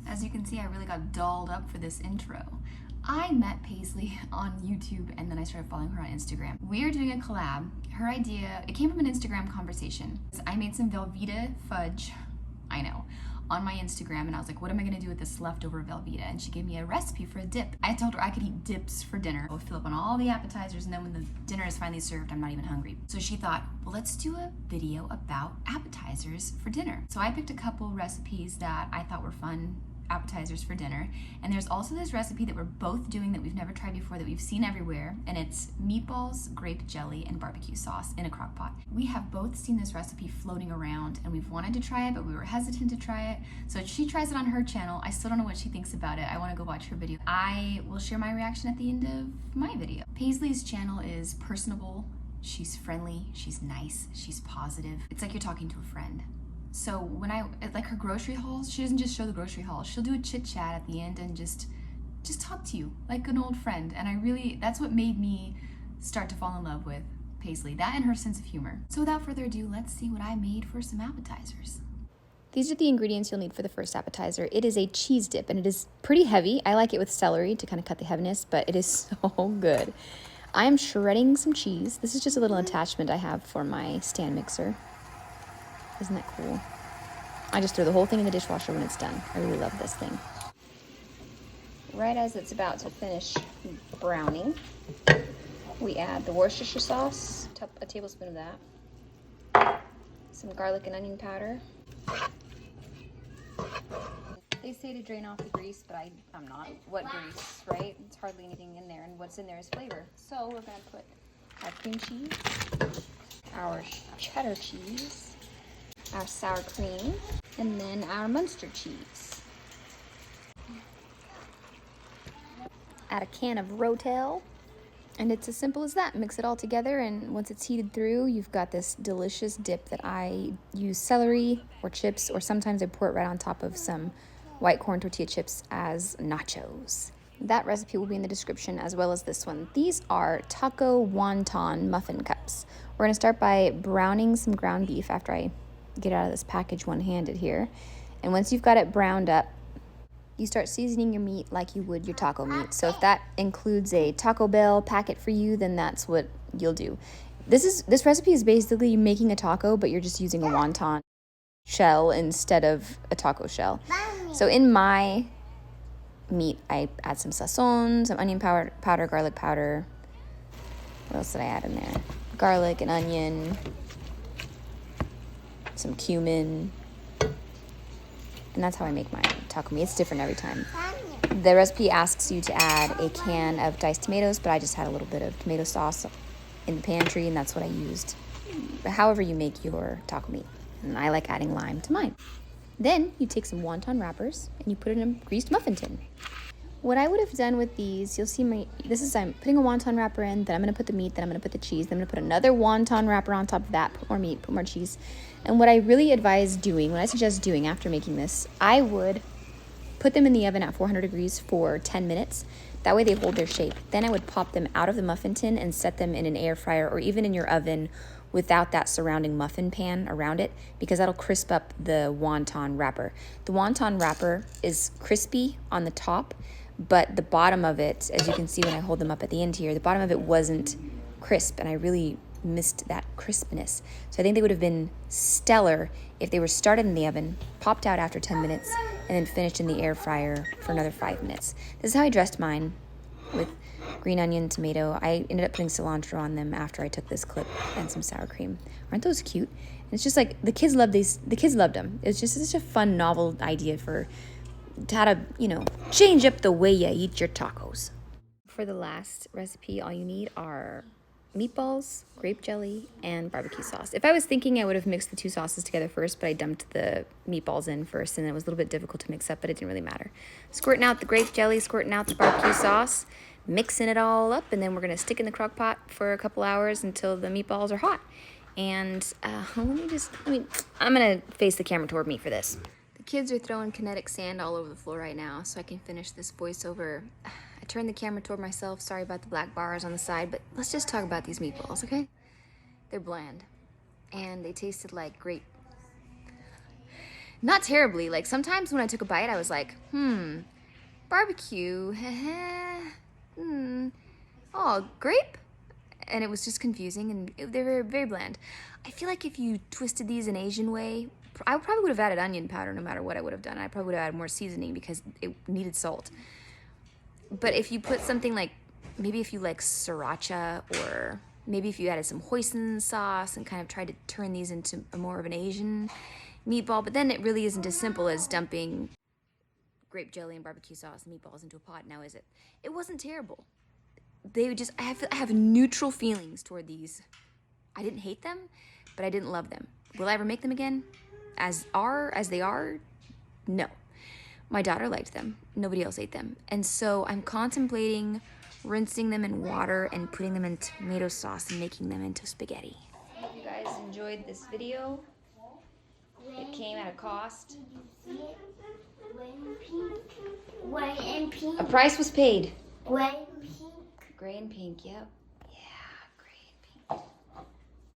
As you can see, I really got dolled up for this intro. I met Paislie on YouTube and then I started following her on Instagram. We are doing a collab. Her idea, it came from an Instagram conversation. I made some Velveeta fudge, I know, on my Instagram, and I was like, what am I gonna do with this leftover Velveeta? And she gave me a recipe for a dip. I told her I could eat dips for dinner. I'll fill up on all the appetizers, and then when the dinner is finally served, I'm not even hungry. So she thought, well, let's do a video about appetizers for dinner. So I picked a couple recipes that I thought were fun appetizers for dinner, and there's also this recipe that we're both doing that we've never tried before, that we've seen everywhere, and it's meatballs, grape jelly, and barbecue sauce in a crock pot. We have both seen this recipe floating around and we've wanted to try it, but we were hesitant to try it. So she tries it on her channel. I still don't know what she thinks about it. I want to go watch her video. I will share my reaction at the end of my video. Paislie's channel is personable, she's friendly, she's nice, she's positive. It's like you're talking to a friend. So when like her grocery hauls, she doesn't just show the grocery hauls, she'll do a chit chat at the end and just talk to you like an old friend. And that's what made me start to fall in love with Paislie, that and her sense of humor. So without further ado, let's see what I made for some appetizers. These are the ingredients you'll need for the first appetizer. It is a cheese dip and it is pretty heavy. I like it with celery to kind of cut the heaviness, but it is so good. I am shredding some cheese. This is just a little attachment I have for my stand mixer. Isn't that cool? I just throw the whole thing in the dishwasher when it's done. I really love this thing. Right as it's about to finish browning, we add the Worcestershire sauce, a tablespoon of that, some garlic and onion powder. They say to drain off the grease, but I'm not. What grease, right? It's hardly anything in there, and what's in there is flavor. So we're gonna put our cream cheese, our cheddar cheese, our sour cream, and then our Munster cheese. Add a can of Rotel, and it's as simple as that. Mix it all together, and once it's heated through, you've got this delicious dip that I use celery or chips, or sometimes I pour it right on top of some white corn tortilla chips as nachos. That recipe will be in the description, as well as this one. These are taco wonton muffin cups. We're gonna start by browning some ground beef after I get out of this package one-handed here. And once you've got it browned up, you start seasoning your meat like you would your taco meat. So if that includes a Taco Bell packet for you, then that's what you'll do. This recipe is basically making a taco, but you're just using a wonton shell instead of a taco shell. So in my meat, I add some sazon, some onion powder, garlic powder. What else did I add in there? Garlic and onion, some cumin, and that's how I make my taco meat. It's different every time. The recipe asks you to add a can of diced tomatoes, but I just had a little bit of tomato sauce in the pantry, and that's what I used. However you make your taco meat, and I like adding lime to mine. Then you take some wonton wrappers and you put it in a greased muffin tin. What I would have done with these, you'll see I'm putting a wonton wrapper in, then I'm gonna put the meat, then I'm gonna put the cheese, then I'm gonna put another wonton wrapper on top of that, put more meat, put more cheese. And what I really advise doing, what I suggest doing after making this, I would put them in the oven at 400 degrees for 10 minutes. That way they hold their shape. Then I would pop them out of the muffin tin and set them in an air fryer or even in your oven without that surrounding muffin pan around it, because that'll crisp up the wonton wrapper. The wonton wrapper is crispy on the top, but the bottom of it, as you can see when I hold them up at the end here, the bottom of it wasn't crisp, and I really missed that crispness. So I think they would have been stellar if they were started in the oven, popped out after 10 minutes, and then finished in the air fryer for another 5 minutes. This is how I dressed mine, with green onion, tomato. I ended up putting cilantro on them after I took this clip, and some sour cream. Aren't those cute? And it's just like, the kids loved these. The kids loved them. It's just such a fun, novel idea for how to, change up the way you eat your tacos. For the last recipe, all you need are meatballs, grape jelly, and barbecue sauce. If I was thinking, I would have mixed the two sauces together first, but I dumped the meatballs in first, and it was a little bit difficult to mix up, but it didn't really matter. Squirting out the grape jelly, squirting out the barbecue sauce, mixing it all up, and then we're gonna stick in the crock pot for a couple hours until the meatballs are hot. And I'm gonna face the camera toward me for this. The kids are throwing kinetic sand all over the floor right now, so I can finish this voiceover. I turned the camera toward myself. Sorry about the black bars on the side, but let's just talk about these meatballs, okay? They're bland, and they tasted like grape. Not terribly. Like sometimes when I took a bite, I was like, barbecue, oh, grape? And it was just confusing, and they were very bland. I feel like if you twisted these an Asian way, I probably would have added onion powder no matter what I would have done. I probably would have added more seasoning because it needed salt. But if you put something like, maybe if you like sriracha, or maybe if you added some hoisin sauce and kind of tried to turn these into more of an Asian meatball, but then it really isn't as simple as dumping grape jelly and barbecue sauce and meatballs into a pot, now is it? It wasn't terrible. They would just, I have neutral feelings toward these. I didn't hate them, but I didn't love them. Will I ever make them again? As they are? No. My daughter liked them. Nobody else ate them. And so I'm contemplating rinsing them in water and putting them in tomato sauce and making them into spaghetti. I hope you guys enjoyed this video. It came at a cost. White and pink. A price was paid. White and pink. Gray and pink, yep.